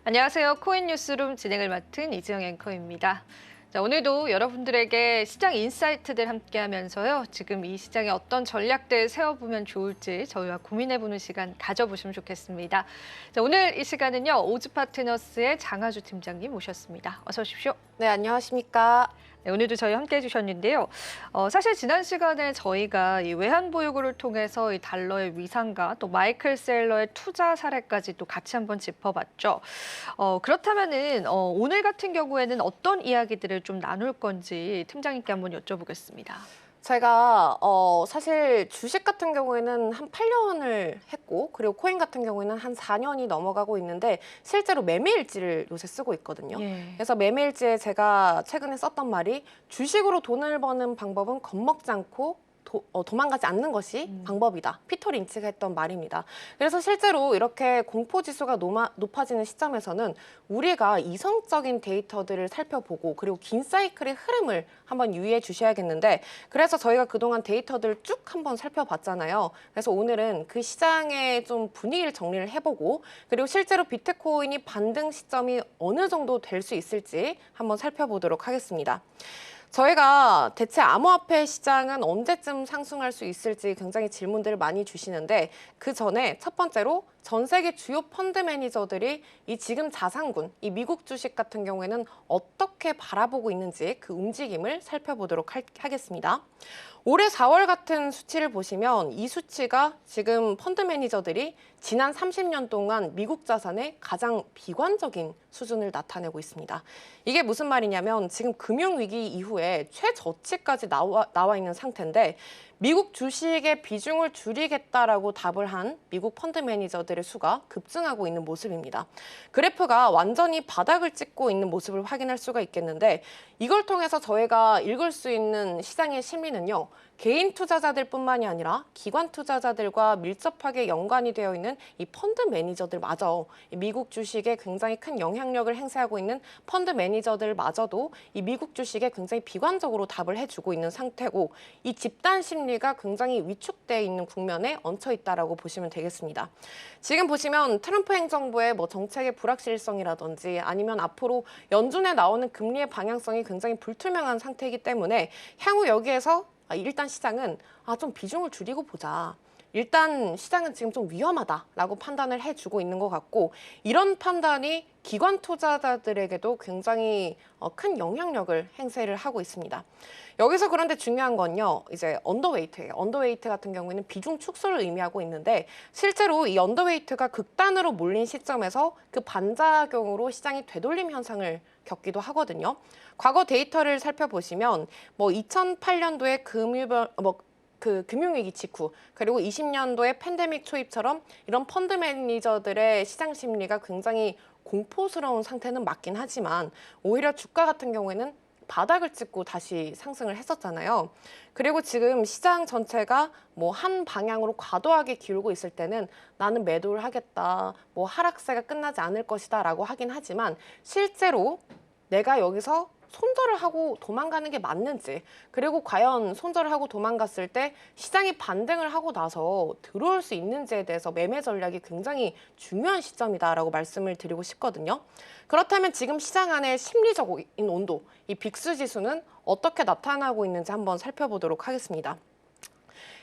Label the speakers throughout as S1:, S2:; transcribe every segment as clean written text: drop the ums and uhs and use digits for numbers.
S1: 안녕하세요. 코인 뉴스룸 진행을 맡은 이지영 앵커입니다. 자, 오늘도 여러분들에게 시장 인사이트들 함께하면서요. 지금 이 시장에 어떤 전략들 세워보면 좋을지 저희와 고민해보는 시간 가져보시면 좋겠습니다. 자, 오늘 이 시간은요. 오즈파트너스의 장하주 팀장님 모셨습니다. 어서 오십시오.
S2: 네, 안녕하십니까.
S1: 네, 오늘도 저희 함께 해주셨는데요. 사실 지난 시간에 저희가 이 외환 보유고를 통해서 이 달러의 위상과 또 마이클 셀러의 투자 사례까지 또 같이 한번 짚어봤죠. 그렇다면은 오늘 같은 경우에는 어떤 이야기들을 좀 나눌 건지 팀장님께 한번 여쭤보겠습니다.
S2: 제가 사실 주식 같은 경우에는 한 8년을 했고, 그리고 코인 같은 경우에는 한 4년이 넘어가고 있는데 실제로 매매일지를 요새 쓰고 있거든요.
S1: 예.
S2: 그래서 매매일지에 제가 최근에 썼던 말이 주식으로 돈을 버는 방법은 겁먹지 않고 도망가지 않는 것이 방법이다. 피터 린치가 했던 말입니다. 그래서 실제로 이렇게 공포지수가 높아지는 시점에서는 우리가 이성적인 데이터들을 살펴보고 그리고 긴 사이클의 흐름을 한번 유의해 주셔야겠는데, 그래서 저희가 그동안 데이터들을 쭉 한번 살펴봤잖아요. 그래서 오늘은 그 시장의 좀 분위기를 정리를 해보고, 그리고 실제로 비트코인이 반등 시점이 어느 정도 될 수 있을지 한번 살펴보도록 하겠습니다. 저희가 대체 암호화폐 시장은 언제쯤 상승할 수 있을지 굉장히 질문들을 많이 주시는데, 그 전에 첫 번째로 전 세계 주요 펀드 매니저들이 이 지금 자산군, 이 미국 주식 같은 경우에는 어떻게 바라보고 있는지 그 움직임을 살펴보도록 하겠습니다. 올해 4월 같은 수치를 보시면 이 수치가 지금 펀드 매니저들이 지난 30년 동안 미국 자산의 가장 비관적인 수준을 나타내고 있습니다. 이게 무슨 말이냐면 지금 금융위기 이후에 최저치까지 나와 있는 상태인데, 미국 주식의 비중을 줄이겠다라고 답을 한 미국 펀드 매니저들의 수가 급증하고 있는 모습입니다. 그래프가 완전히 바닥을 찍고 있는 모습을 확인할 수가 있겠는데, 이걸 통해서 저희가 읽을 수 있는 시장의 심리는요. 개인 투자자들뿐만이 아니라 기관 투자자들과 밀접하게 연관이 되어 있는 이 펀드 매니저들마저, 미국 주식에 굉장히 큰 영향력을 행사하고 있는 펀드 매니저들마저도 이 미국 주식에 굉장히 비관적으로 답을 해주고 있는 상태고, 이 집단 심리가 굉장히 위축되어 있는 국면에 얹혀 있다라고 보시면 되겠습니다. 지금 보시면 트럼프 행정부의 정책의 불확실성이라든지 아니면 앞으로 연준에 나오는 금리의 방향성이 굉장히 불투명한 상태이기 때문에 향후 여기에서 일단 시장은 좀 비중을 줄이고 보자. 일단 시장은 지금 좀 위험하다라고 판단을 해주고 있는 것 같고, 이런 판단이 기관 투자자들에게도 굉장히 큰 영향력을 행사를 하고 있습니다. 여기서 그런데 중요한 건요, 이제 언더웨이트예요. 언더웨이트 같은 경우에는 비중 축소를 의미하고 있는데, 실제로 이 언더웨이트가 극단으로 몰린 시점에서 그 반작용으로 시장이 되돌림 현상을 겪기도 하거든요. 과거 데이터를 살펴보시면 2008년도에 금융위기 직후, 그리고 20년도에 팬데믹 초입처럼 이런 펀드 매니저들의 시장 심리가 굉장히 공포스러운 상태는 맞긴 하지만, 오히려 주가 같은 경우에는 바닥을 찍고 다시 상승을 했었잖아요. 그리고 지금 시장 전체가 한 방향으로 과도하게 기울고 있을 때는 나는 매도를 하겠다, 하락세가 끝나지 않을 것이다 라고 하긴 하지만, 실제로 내가 여기서 손절을 하고 도망가는 게 맞는지, 그리고 과연 손절을 하고 도망갔을 때 시장이 반등을 하고 나서 들어올 수 있는지에 대해서 매매 전략이 굉장히 중요한 시점이다라고 말씀을 드리고 싶거든요. 그렇다면 지금 시장 안의 심리적인 온도, 이 빅스 지수는 어떻게 나타나고 있는지 한번 살펴보도록 하겠습니다.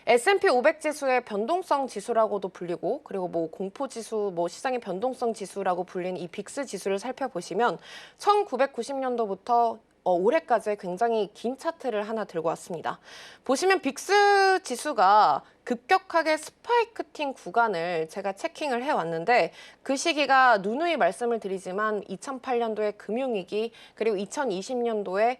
S2: S&P 500 지수의 변동성 지수라고도 불리고, 그리고 공포 지수, 시장의 변동성 지수라고 불리는 이 빅스 지수를 살펴보시면 1990년도부터 올해까지 굉장히 긴 차트를 하나 들고 왔습니다. 보시면 빅스 지수가 급격하게 스파이크팅 구간을 제가 체킹을 해왔는데, 그 시기가 누누이 말씀을 드리지만 2008년도에 금융위기, 그리고 2020년도에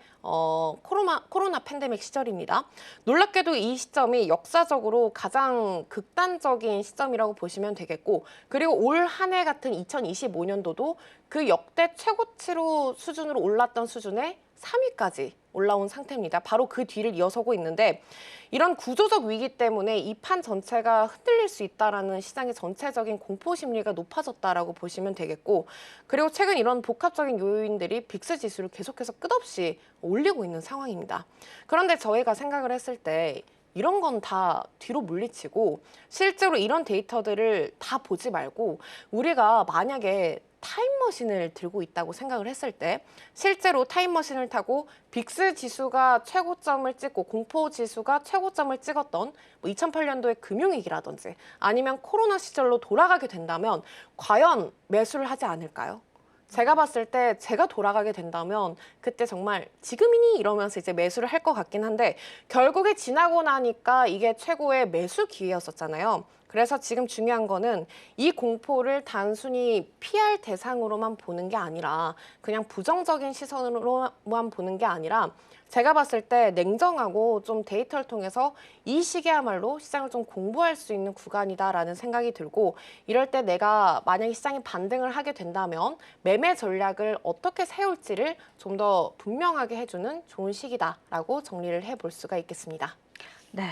S2: 코로나 팬데믹 시절입니다. 놀랍게도 이 시점이 역사적으로 가장 극단적인 시점이라고 보시면 되겠고, 그리고 올 한 해 같은 2025년도도 그 역대 최고치로 수준으로 올랐던 수준에 3위까지 올라온 상태입니다. 바로 그 뒤를 이어서고 있는데, 이런 구조적 위기 때문에 이 판 전체가 흔들릴 수 있다라는 시장의 전체적인 공포 심리가 높아졌다라고 보시면 되겠고, 그리고 최근 이런 복합적인 요인들이 빅스 지수를 계속해서 끝없이 올리고 있는 상황입니다. 그런데 저희가 생각을 했을 때 이런 건 다 뒤로 물리치고, 실제로 이런 데이터들을 다 보지 말고 우리가 만약에 타임머신을 들고 있다고 생각을 했을 때 실제로 타임머신을 타고 빅스 지수가 최고점을 찍고 공포 지수가 최고점을 찍었던 2008년도의 금융위기라든지 아니면 코로나 시절로 돌아가게 된다면 과연 매수를 하지 않을까요? 제가 봤을 때 제가 돌아가게 된다면 그때 정말 지금이니 이러면서 이제 매수를 할 것 같긴 한데 결국에 지나고 나니까 이게 최고의 매수 기회였었잖아요. 그래서 지금 중요한 거는 이 공포를 단순히 피할 대상으로만 보는 게 아니라 그냥 부정적인 시선으로만 보는 게 아니라 제가 봤을 때 냉정하고 좀 데이터를 통해서 이 시기야말로 시장을 좀 공부할 수 있는 구간이다라는 생각이 들고 이럴 때 내가 만약에 시장이 반등을 하게 된다면 매매 전략을 어떻게 세울지를 좀 더 분명하게 해주는 좋은 시기다라고 정리를 해볼 수가 있겠습니다.
S1: 네,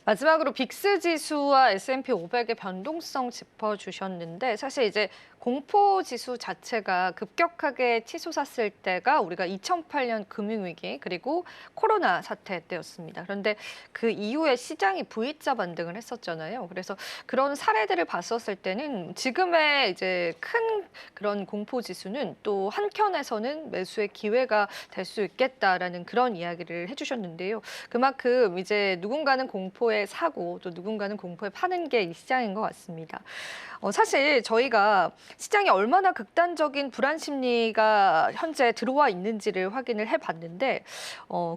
S1: 마지막으로 빅스 지수와 S&P 500의 변동성 짚어주셨는데 사실 이제 공포 지수 자체가 급격하게 치솟았을 때가 우리가 2008년 금융위기 그리고 코로나 사태 때였습니다. 그런데 그 이후에 시장이 V자 반등을 했었잖아요. 그래서 그런 사례들을 봤었을 때는 지금의 이제 큰 그런 공포 지수는 또 한켠에서는 매수의 기회가 될 수 있겠다라는 그런 이야기를 해주셨는데요. 그만큼 이제 누군가는 공포에 사고 또 누군가는 공포에 파는 게 이 시장인 것 같습니다. 사실 저희가 시장에 얼마나 극단적인 불안 심리가 현재 들어와 있는지를 확인을 해봤는데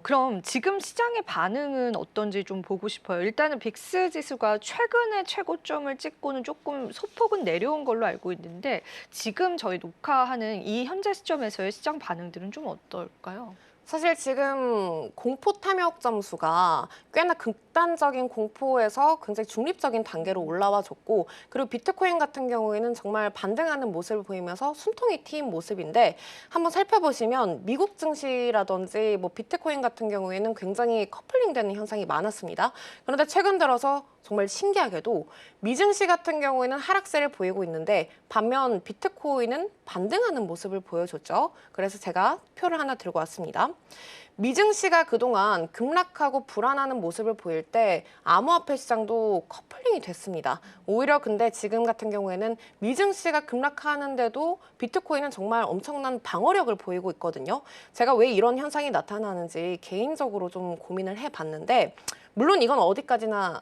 S1: 그럼 지금 시장의 반응은 어떤지 좀 보고 싶어요. 일단은 빅스 지수가 최근에 최고점을 찍고는 조금 소폭은 내려온 걸로 알고 있는데 지금 저희 녹화하는 이 현재 시점에서의 시장 반응들은 좀 어떨까요?
S2: 사실 지금 공포 탐욕 점수가 꽤나 극단적인 공포에서 굉장히 중립적인 단계로 올라와 줬고 그리고 비트코인 같은 경우에는 정말 반등하는 모습을 보이면서 숨통이 트인 모습인데 한번 살펴보시면 미국 증시라든지 뭐 비트코인 같은 경우에는 굉장히 커플링되는 현상이 많았습니다. 그런데 최근 들어서 정말 신기하게도 미증시 같은 경우에는 하락세를 보이고 있는데 반면 비트코인은 반등하는 모습을 보여줬죠. 그래서 제가 표를 하나 들고 왔습니다. 미증시가 그동안 급락하고 불안하는 모습을 보일 때 암호화폐 시장도 커플링이 됐습니다. 오히려 근데 지금 같은 경우에는 미증시가 급락하는데도 비트코인은 정말 엄청난 방어력을 보이고 있거든요. 제가 왜 이런 현상이 나타나는지 개인적으로 좀 고민을 해봤는데 물론 이건 어디까지나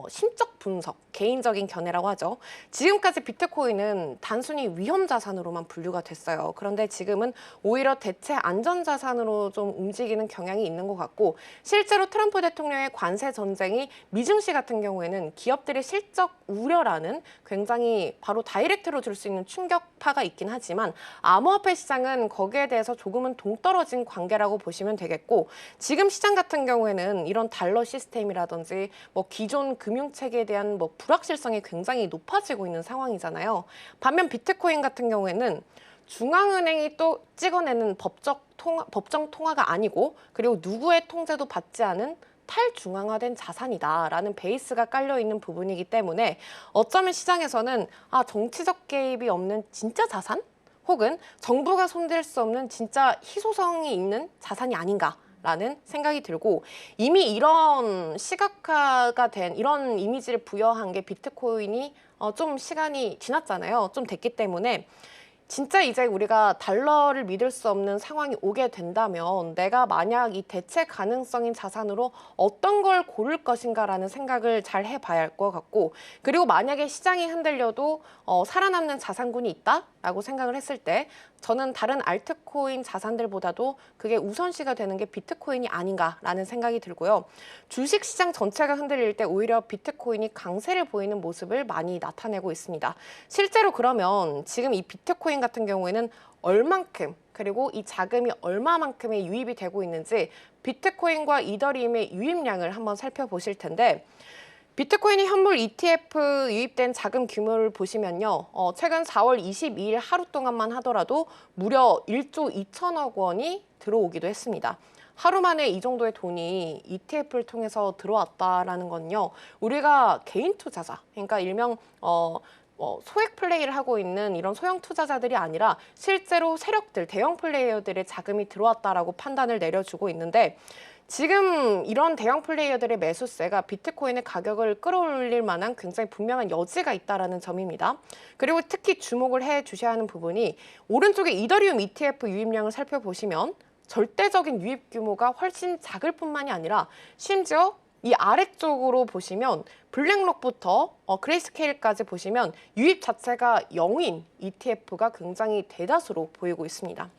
S2: 심적 분석, 개인적인 견해라고 하죠. 지금까지 비트코인은 단순히 위험 자산으로만 분류가 됐어요. 그런데 지금은 오히려 대체 안전 자산으로 좀 움직이는 경향이 있는 것 같고 실제로 트럼프 대통령의 관세 전쟁이 미증시 같은 경우에는 기업들의 실적 우려라는 굉장히 바로 다이렉트로 줄 수 있는 충격파가 있긴 하지만 암호화폐 시장은 거기에 대해서 조금은 동떨어진 관계라고 보시면 되겠고 지금 시장 같은 경우에는 이런 달러 시스템이라든지 뭐 기존 금융체계에 대한 뭐 불확실성이 굉장히 높아지고 있는 상황이잖아요. 반면 비트코인 같은 경우에는 중앙은행이 또 찍어내는 법정 통화가 아니고 그리고 누구의 통제도 받지 않은 탈중앙화된 자산이다라는 베이스가 깔려있는 부분이기 때문에 어쩌면 시장에서는 정치적 개입이 없는 진짜 자산? 혹은 정부가 손댈 수 없는 진짜 희소성이 있는 자산이 아닌가 라는 생각이 들고 이미 이런 시각화가 된 이런 이미지를 부여한 게 비트코인이 좀 시간이 지났잖아요. 좀 됐기 때문에 진짜 이제 우리가 달러를 믿을 수 없는 상황이 오게 된다면 내가 만약 이 대체 가능성인 자산으로 어떤 걸 고를 것인가라는 생각을 잘 해봐야 할 것 같고 그리고 만약에 시장이 흔들려도 살아남는 자산군이 있다라고 생각을 했을 때 저는 다른 알트코인 자산들보다도 그게 우선시가 되는 게 비트코인이 아닌가라는 생각이 들고요. 주식시장 전체가 흔들릴 때 오히려 비트코인이 강세를 보이는 모습을 많이 나타내고 있습니다. 실제로 그러면 지금 이 비트코인 같은 경우에는 얼만큼 그리고 이 자금이 얼마만큼의 유입이 되고 있는지 비트코인과 이더리움의 유입량을 한번 살펴보실 텐데 비트코인이 현물 ETF 유입된 자금 규모를 보시면요. 최근 4월 22일 하루 동안만 하더라도 무려 1조 2천억 원이 들어오기도 했습니다. 하루 만에 이 정도의 돈이 ETF를 통해서 들어왔다라는 건요. 우리가 개인 투자자, 그러니까 일명 소액 플레이를 하고 있는 이런 소형 투자자들이 아니라 실제로 세력들, 대형 플레이어들의 자금이 들어왔다라고 판단을 내려주고 있는데 지금 이런 대형 플레이어들의 매수세가 비트코인의 가격을 끌어올릴 만한 굉장히 분명한 여지가 있다는 점입니다. 그리고 특히 주목을 해 주셔야 하는 부분이 오른쪽에 이더리움 ETF 유입량을 살펴보시면 절대적인 유입 규모가 훨씬 작을 뿐만이 아니라 심지어 이 아래쪽으로 보시면 블랙록부터 그레이스케일까지 보시면 유입 자체가 0인 ETF가 굉장히 대다수로 보이고 있습니다.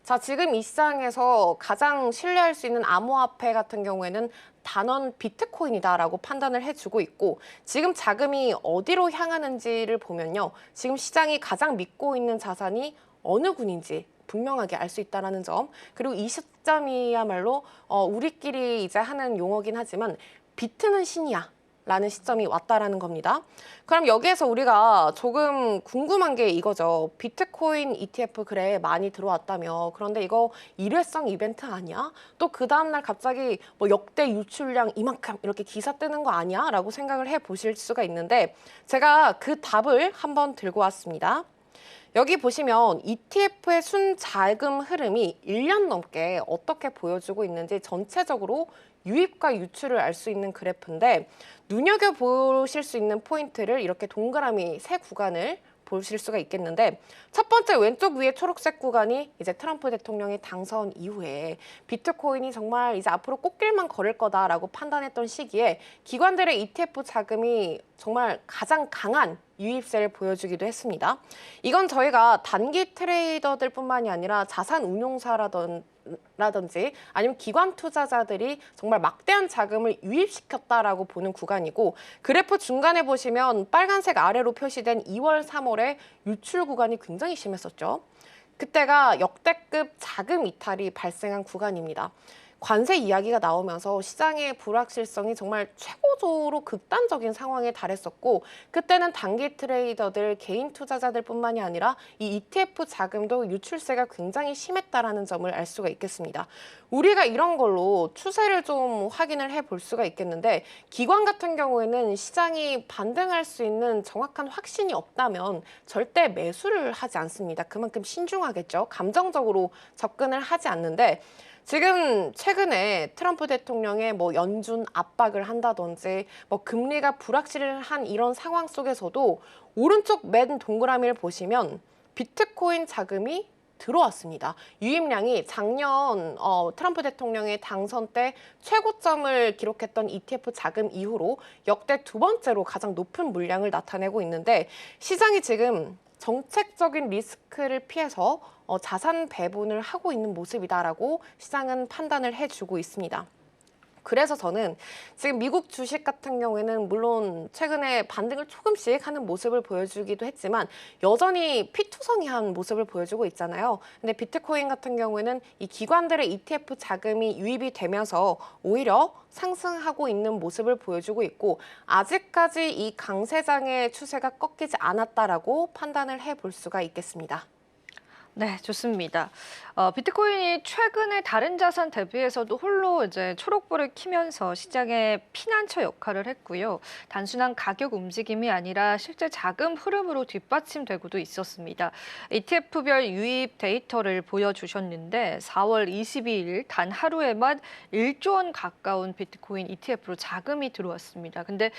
S2: 자, 지금 이 시장에서 가장 신뢰할 수 있는 암호화폐 같은 경우에는 단원 비트코인이다라고 판단을 해주고 있고 지금 자금이 어디로 향하는지를 보면요. 지금 시장이 가장 믿고 있는 자산이 어느 군인지 분명하게 알 수 있다는 점. 그리고 이 시점이야말로 우리끼리 이제 하는 용어긴 하지만 비트는 신이야. 라는 시점이 왔다라는 겁니다. 그럼 여기에서 우리가 조금 궁금한 게 이거죠. 비트코인 ETF 그래 많이 들어왔다며. 그런데 이거 일회성 이벤트 아니야? 또 그 다음날 갑자기 뭐 역대 유출량 이만큼 이렇게 기사 뜨는 거 아니야? 라고 생각을 해보실 수가 있는데 제가 그 답을 한번 들고 왔습니다. 여기 보시면 ETF의 순자금 흐름이 1년 넘게 어떻게 보여주고 있는지 전체적으로 유입과 유출을 알 수 있는 그래프인데 눈여겨보실 수 있는 포인트를 이렇게 동그라미 세 구간을 보실 수가 있겠는데 첫 번째 왼쪽 위에 초록색 구간이 이제 트럼프 대통령의 당선 이후에 비트코인이 정말 이제 앞으로 꽃길만 걸을 거다라고 판단했던 시기에 기관들의 ETF 자금이 정말 가장 강한 유입세를 보여주기도 했습니다. 이건 저희가 단기 트레이더들뿐만이 아니라 자산 운용사라든지 아니면 기관 투자자들이 정말 막대한 자금을 유입시켰다라고 보는 구간이고 그래프 중간에 보시면 빨간색 아래로 표시된 2월, 3월에 유출 구간이 굉장히 심했었죠. 그때가 역대급 자금 이탈이 발생한 구간입니다. 관세 이야기가 나오면서 시장의 불확실성이 정말 최고조로 극단적인 상황에 달했었고 그때는 단기 트레이더들, 개인 투자자들뿐만이 아니라 이 ETF 자금도 유출세가 굉장히 심했다라는 점을 알 수가 있겠습니다. 우리가 이런 걸로 추세를 좀 확인을 해볼 수가 있겠는데 기관 같은 경우에는 시장이 반등할 수 있는 정확한 확신이 없다면 절대 매수를 하지 않습니다. 그만큼 신중하겠죠. 감정적으로 접근을 하지 않는데 지금 최근에 트럼프 대통령의 뭐 연준 압박을 한다든지 뭐 금리가 불확실한 이런 상황 속에서도 오른쪽 맨 동그라미를 보시면 비트코인 자금이 들어왔습니다. 유입량이 작년 트럼프 대통령의 당선 때 최고점을 기록했던 ETF 자금 이후로 역대 두 번째로 가장 높은 물량을 나타내고 있는데 시장이 지금 정책적인 리스크를 피해서 자산 배분을 하고 있는 모습이다라고 시장은 판단을 해주고 있습니다. 그래서 저는 지금 미국 주식 같은 경우에는 물론 최근에 반등을 조금씩 하는 모습을 보여주기도 했지만 여전히 피투성이한 모습을 보여주고 있잖아요. 근데 비트코인 같은 경우에는 이 기관들의 ETF 자금이 유입이 되면서 오히려 상승하고 있는 모습을 보여주고 있고 아직까지 이 강세장의 추세가 꺾이지 않았다라고 판단을 해볼 수가 있겠습니다.
S1: 네, 좋습니다. 비트코인이 최근에 다른 자산 대비해서도 홀로 이제 초록불을 켜면서 시장의 피난처 역할을 했고요. 단순한 가격 움직임이 아니라 실제 자금 흐름으로 뒷받침되고도 있었습니다. ETF별 유입 데이터를 보여주셨는데 4월 22일 단 하루에만 1조 원 가까운 비트코인 ETF로 자금이 들어왔습니다. 근데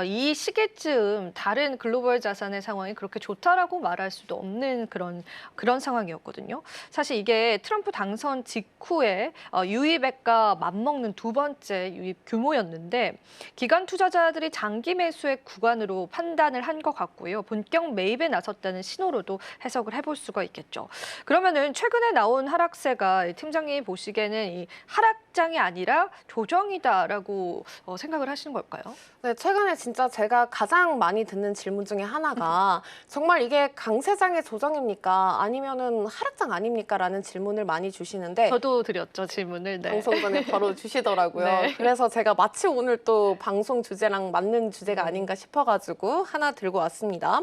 S1: 이 시기쯤 다른 글로벌 자산의 상황이 그렇게 좋다라고 말할 수도 없는 그런 상황이었거든요. 사실 이게 트럼프 당선 직후에 유입액과 맞먹는 두 번째 유입 규모였는데 기관 투자자들이 장기 매수의 구간으로 판단을 한 것 같고요. 본격 매입에 나섰다는 신호로도 해석을 해볼 수가 있겠죠. 그러면은 최근에 나온 하락세가 팀장님이 보시기에는 이 하락장이 아니라 조정이다라고 생각을 하시는 걸까요?
S2: 네, 최근에 진짜 제가 가장 많이 듣는 질문 중에 하나가 정말 이게 강세장의 조정입니까? 아니면은 하락장 아닙니까? 라는 질문을 많이 주시는데
S1: 저도 드렸죠, 질문을. 네.
S2: 방송 전에 바로 주시더라고요.
S1: 네.
S2: 그래서 제가 마치 오늘 또 방송 주제랑 맞는 주제가 아닌가 싶어가지고 하나 들고 왔습니다.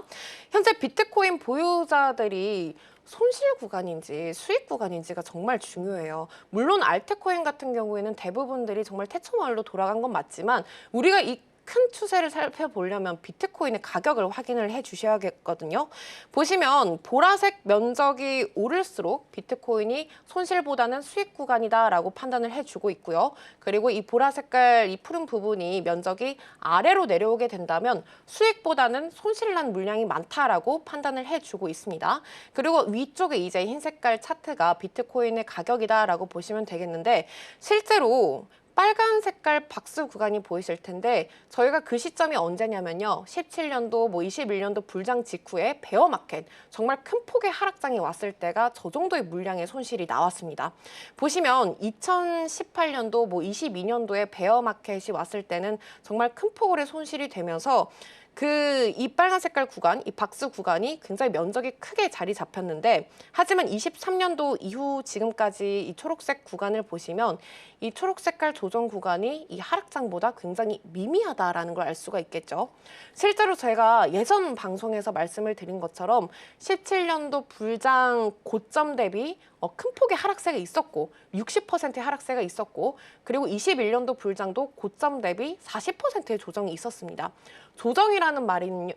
S2: 현재 비트코인 보유자들이 손실 구간인지 수익 구간인지가 정말 중요해요. 물론 알트코인 같은 경우에는 대부분들이 정말 태초마을로 돌아간 건 맞지만 우리가 이 큰 추세를 살펴보려면 비트코인의 가격을 확인을 해 주셔야겠거든요. 보시면 보라색 면적이 오를수록 비트코인이 손실보다는 수익 구간이다라고 판단을 해주고 있고요. 그리고 이 보라 색깔 이 푸른 부분이 면적이 아래로 내려오게 된다면 수익보다는 손실난 물량이 많다라고 판단을 해주고 있습니다. 그리고 위쪽에 이제 흰 색깔 차트가 비트코인의 가격이다라고 보시면 되겠는데 실제로 빨간 색깔 박스 구간이 보이실 텐데 저희가 그 시점이 언제냐면요. 17년도, 21년도 불장 직후에 베어마켓, 정말 큰 폭의 하락장이 왔을 때가 저 정도의 물량의 손실이 나왔습니다. 보시면 2018년도, 22년도에 베어마켓이 왔을 때는 정말 큰 폭의 손실이 되면서 이 빨간 색깔 구간, 이 박스 구간이 굉장히 면적이 크게 자리 잡혔는데 하지만 23년도 이후 지금까지 이 초록색 구간을 보시면 이 초록 색깔 조정 구간이 이 하락장보다 굉장히 미미하다라는 걸 알 수가 있겠죠. 실제로 제가 예전 방송에서 말씀을 드린 것처럼 17년도 불장 고점 대비 큰 폭의 하락세가 있었고 60%의 하락세가 있었고 그리고 21년도 불장도 고점 대비 40%의 조정이 있었습니다. 조정이라는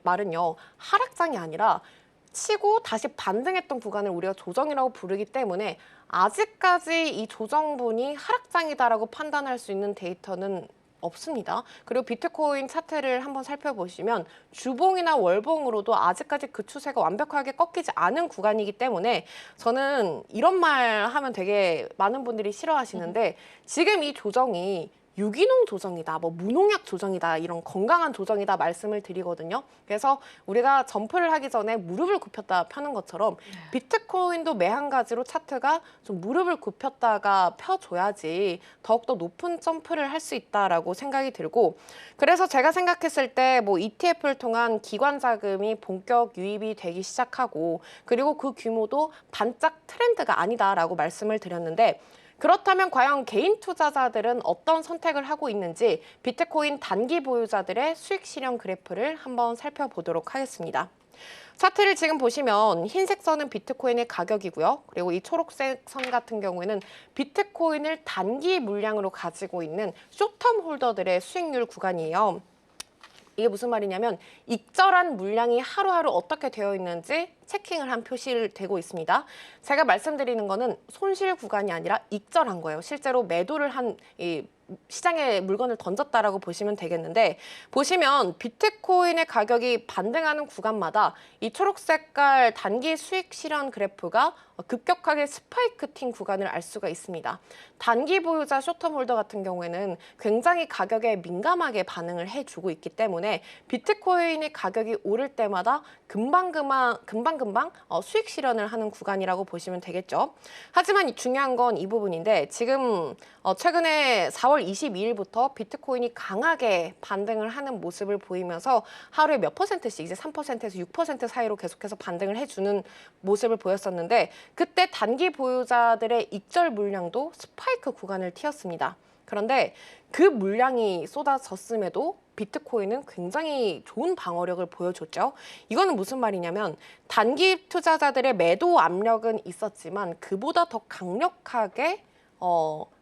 S2: 말은요 하락장이 아니라 치고 다시 반등했던 구간을 우리가 조정이라고 부르기 때문에 아직까지 이 조정분이 하락장이다라고 판단할 수 있는 데이터는 없습니다. 그리고 비트코인 차트를 한번 살펴보시면 주봉이나 월봉으로도 아직까지 그 추세가 완벽하게 꺾이지 않은 구간이기 때문에 저는 이런 말 하면 되게 많은 분들이 싫어하시는데 지금 이 조정이 유기농 조정이다, 무농약 조정이다, 이런 건강한 조정이다 말씀을 드리거든요. 그래서 우리가 점프를 하기 전에 무릎을 굽혔다 펴는 것처럼 비트코인도 매한 가지로 차트가 좀 무릎을 굽혔다가 펴줘야지 더욱더 높은 점프를 할 수 있다라고 생각이 들고 그래서 제가 생각했을 때 ETF를 통한 기관 자금이 본격 유입이 되기 시작하고 그리고 그 규모도 반짝 트렌드가 아니다라고 말씀을 드렸는데 그렇다면 과연 개인 투자자들은 어떤 선택을 하고 있는지 비트코인 단기 보유자들의 수익 실현 그래프를 한번 살펴보도록 하겠습니다. 차트를 지금 보시면 흰색 선은 비트코인의 가격이고요. 그리고 이 초록색 선 같은 경우에는 비트코인을 단기 물량으로 가지고 있는 숏텀 홀더들의 수익률 구간이에요. 이게 무슨 말이냐면 익절한 물량이 하루하루 어떻게 되어 있는지 체킹을 한 표시를 되고 있습니다. 제가 말씀드리는 거는 손실 구간이 아니라 익절한 거예요. 실제로 매도를 한 시장에 물건을 던졌다라고 보시면 되겠는데 보시면 비트코인의 가격이 반등하는 구간마다 이 초록 색깔 단기 수익 실현 그래프가 급격하게 스파이크팅 구간을 알 수가 있습니다. 단기 보유자 숏텀 홀더 같은 경우에는 굉장히 가격에 민감하게 반응을 해주고 있기 때문에 비트코인의 가격이 오를 때마다 금방 수익 실현을 하는 구간이라고 보시면 되겠죠. 하지만 중요한 건 이 부분인데 지금 최근에 4월 22일부터 비트코인이 강하게 반등을 하는 모습을 보이면서 하루에 몇 %씩 이제 3%에서 6% 사이로 계속해서 반등을 해주는 모습을 보였었는데 그때 단기 보유자들의 익절 물량도 스파이크 구간을 튀었습니다. 그런데 그 물량이 쏟아졌음에도 비트코인은 굉장히 좋은 방어력을 보여줬죠. 이거는 무슨 말이냐면 단기 투자자들의 매도 압력은 있었지만 그보다 더 강력하게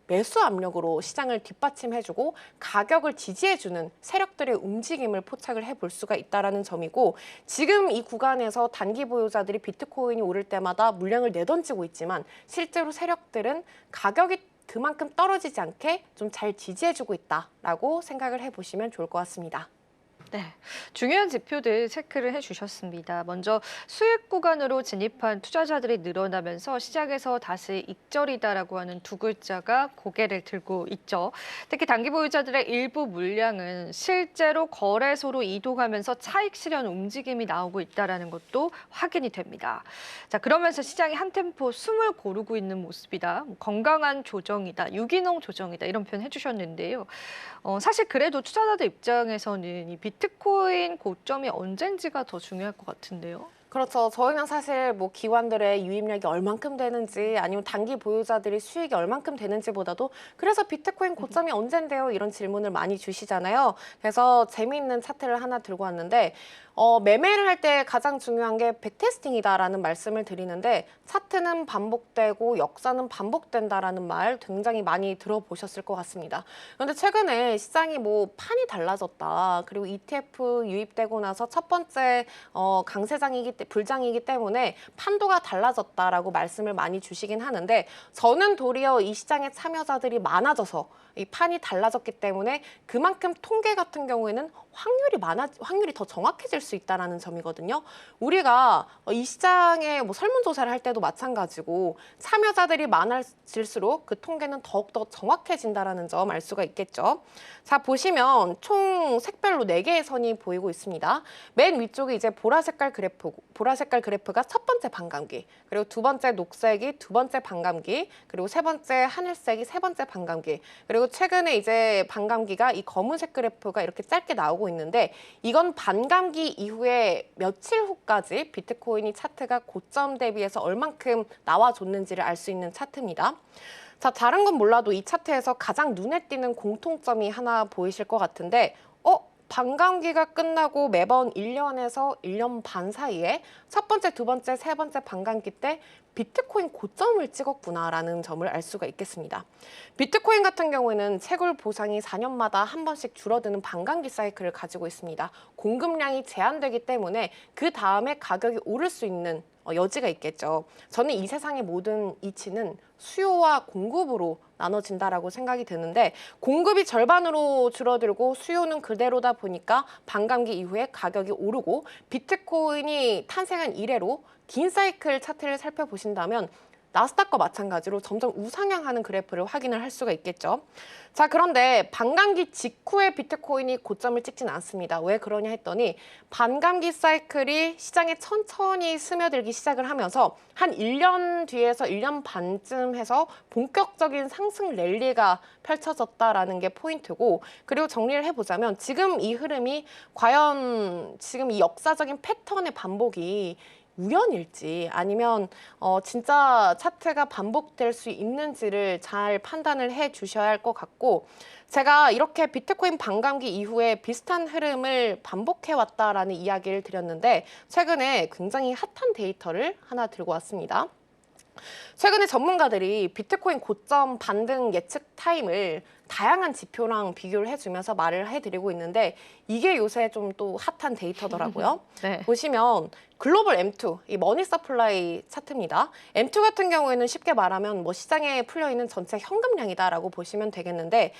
S2: 매수 압력으로 시장을 뒷받침해주고 가격을 지지해주는 세력들의 움직임을 포착을 해볼 수가 있다는 점이고 지금 이 구간에서 단기 보유자들이 비트코인이 오를 때마다 물량을 내던지고 있지만 실제로 세력들은 가격이 그만큼 떨어지지 않게 좀 잘 지지해주고 있다라고 생각을 해보시면 좋을 것 같습니다.
S1: 네, 중요한 지표들 체크를 해주셨습니다. 먼저 수익 구간으로 진입한 투자자들이 늘어나면서 시장에서 다시 익절이다라고 하는 두 글자가 고개를 들고 있죠. 특히 단기 보유자들의 일부 물량은 실제로 거래소로 이동하면서 차익 실현 움직임이 나오고 있다는 것도 확인이 됩니다. 자, 그러면서 시장이 한 템포 숨을 고르고 있는 모습이다. 건강한 조정이다, 유기농 조정이다 이런 표현 해주셨는데요. 사실 그래도 투자자들 입장에서는 이 비트코인 고점이 언젠지가 더 중요할 것 같은데요.
S2: 그렇죠. 저희는 사실 기관들의 유입력이 얼만큼 되는지 아니면 단기 보유자들이 수익이 얼만큼 되는지보다도 그래서 비트코인 고점이 언젠데요? 이런 질문을 많이 주시잖아요. 그래서 재미있는 차트를 하나 들고 왔는데 매매를 할 때 가장 중요한 게 백테스팅이다라는 말씀을 드리는데 차트는 반복되고 역사는 반복된다라는 말 굉장히 많이 들어보셨을 것 같습니다. 그런데 최근에 시장이 뭐 판이 달라졌다. 그리고 ETF 유입되고 나서 첫 번째 불장이기 때문에 판도가 달라졌다라고 말씀을 많이 주시긴 하는데 저는 도리어 이 시장의 참여자들이 많아져서 이 판이 달라졌기 때문에 그만큼 통계 같은 경우에는 확률이 더 정확해질 수 있다라는 점이거든요. 우리가 이 시장에 뭐 설문조사를 할 때도 마찬가지고 참여자들이 많아질수록 그 통계는 더욱더 정확해진다라는 점 알 수가 있겠죠. 자, 보시면 총 색별로 4개의 선이 보이고 있습니다. 맨 위쪽에 이제 보라 색깔 그래프가 첫 번째 반감기, 그리고 두 번째 녹색이 두 번째 반감기, 그리고 세 번째 하늘색이 세 번째 반감기, 그리고 최근에 이제 반감기가 이 검은색 그래프가 이렇게 짧게 나오고 있는데 이건 반감기 이후에 며칠 후까지 비트코인이 차트가 고점 대비해서 얼만큼 나와줬는지를 알 수 있는 차트입니다. 자, 다른 건 몰라도 이 차트에서 가장 눈에 띄는 공통점이 하나 보이실 것 같은데 반감기가 끝나고 매번 1년에서 1년 반 사이에 첫 번째, 두 번째, 세 번째 반감기 때 비트코인 고점을 찍었구나라는 점을 알 수가 있겠습니다. 비트코인 같은 경우에는 채굴 보상이 4년마다 한 번씩 줄어드는 반감기 사이클을 가지고 있습니다. 공급량이 제한되기 때문에 그 다음에 가격이 오를 수 있는 여지가 있겠죠. 저는 이 세상의 모든 이치는 수요와 공급으로 나눠진다라고 생각이 드는데 공급이 절반으로 줄어들고 수요는 그대로다 보니까 반감기 이후에 가격이 오르고 비트코인이 탄생한 이래로 긴 사이클 차트를 살펴보신다면 나스닥과 마찬가지로 점점 우상향하는 그래프를 확인을 할 수가 있겠죠. 자, 그런데 반감기 직후에 비트코인이 고점을 찍진 않습니다. 왜 그러냐 했더니 반감기 사이클이 시장에 천천히 스며들기 시작을 하면서 한 1년 뒤에서 1년 반쯤 해서 본격적인 상승 랠리가 펼쳐졌다라는 게 포인트고, 그리고 정리를 해보자면 지금 이 흐름이 과연 지금 이 역사적인 패턴의 반복이 우연일지 아니면 진짜 차트가 반복될 수 있는지를 잘 판단을 해 주셔야 할 것 같고, 제가 이렇게 비트코인 반감기 이후에 비슷한 흐름을 반복해 왔다라는 이야기를 드렸는데 최근에 굉장히 핫한 데이터를 하나 들고 왔습니다. 최근에 전문가들이 비트코인 고점 반등 예측 타임을 다양한 지표랑 비교를 해주면서 말을 해드리고 있는데 이게 요새 좀 또 핫한 데이터더라고요.
S1: 네.
S2: 보시면 글로벌 M2, 이 머니 서플라이 차트입니다. M2 같은 경우에는 쉽게 말하면 뭐 시장에 풀려있는 전체 현금량이다라고 보시면 되겠는데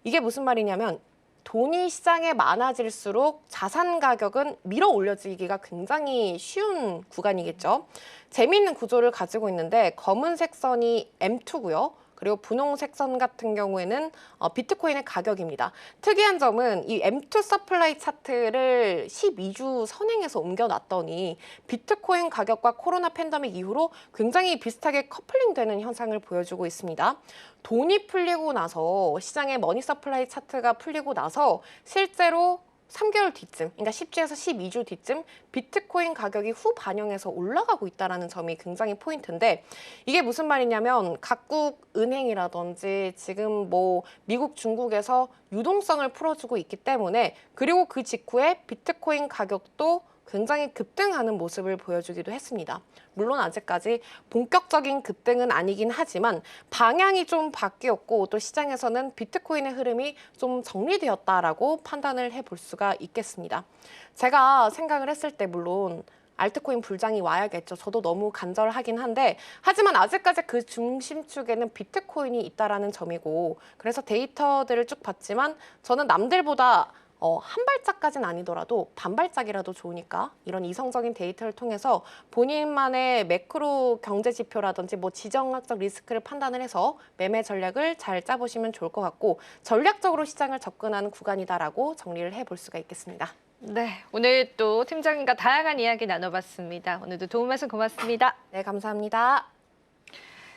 S2: 이게 무슨 말이냐면 돈이 시장에 많아질수록 자산 가격은 밀어 올려지기가 굉장히 쉬운 구간이겠죠. 재미있는 구조를 가지고 있는데 검은색 선이 M2고요. 그리고 분홍색 선 같은 경우에는 비트코인의 가격입니다. 특이한 점은 이 M2 서플라이 차트를 12주 선행해서 옮겨놨더니 비트코인 가격과 코로나 팬데믹 이후로 굉장히 비슷하게 커플링되는 현상을 보여주고 있습니다. 돈이 풀리고 나서 시장의 머니 서플라이 차트가 풀리고 나서 실제로 3개월 뒤쯤, 그러니까 10주에서 12주 뒤쯤 비트코인 가격이 후 반영해서 올라가고 있다는 점이 굉장히 포인트인데 이게 무슨 말이냐면 각국 은행이라든지 지금 뭐 미국, 중국에서 유동성을 풀어주고 있기 때문에 그리고 그 직후에 비트코인 가격도 굉장히 급등하는 모습을 보여주기도 했습니다. 물론 아직까지 본격적인 급등은 아니긴 하지만 방향이 좀 바뀌었고 또 시장에서는 비트코인의 흐름이 좀 정리되었다라고 판단을 해볼 수가 있겠습니다. 제가 생각을 했을 때 물론 알트코인 불장이 와야겠죠. 저도 너무 간절하긴 한데 하지만 아직까지 그 중심축에는 비트코인이 있다라는 점이고 그래서 데이터들을 쭉 봤지만 저는 남들보다 한 발짝까지는 아니더라도 반 발짝이라도 좋으니까 이런 이성적인 데이터를 통해서 본인만의 매크로 경제 지표라든지 뭐 지정학적 리스크를 판단을 해서 매매 전략을 잘 짜보시면 좋을 것 같고 전략적으로 시장을 접근하는 구간이다라고 정리를 해볼 수가 있겠습니다.
S1: 네, 오늘 또 팀장님과 다양한 이야기 나눠봤습니다. 오늘도 도움 말씀 고맙습니다.
S2: 네, 감사합니다.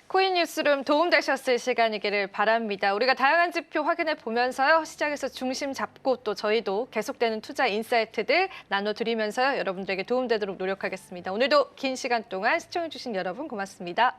S1: 코인 뉴스룸 도움되셨을 시간이기를 바랍니다. 우리가 다양한 지표 확인해 보면서요. 시장에서 중심 잡고 또 저희도 계속되는 투자 인사이트들 나눠드리면서요. 여러분들에게 도움되도록 노력하겠습니다. 오늘도 긴 시간 동안 시청해주신 여러분 고맙습니다.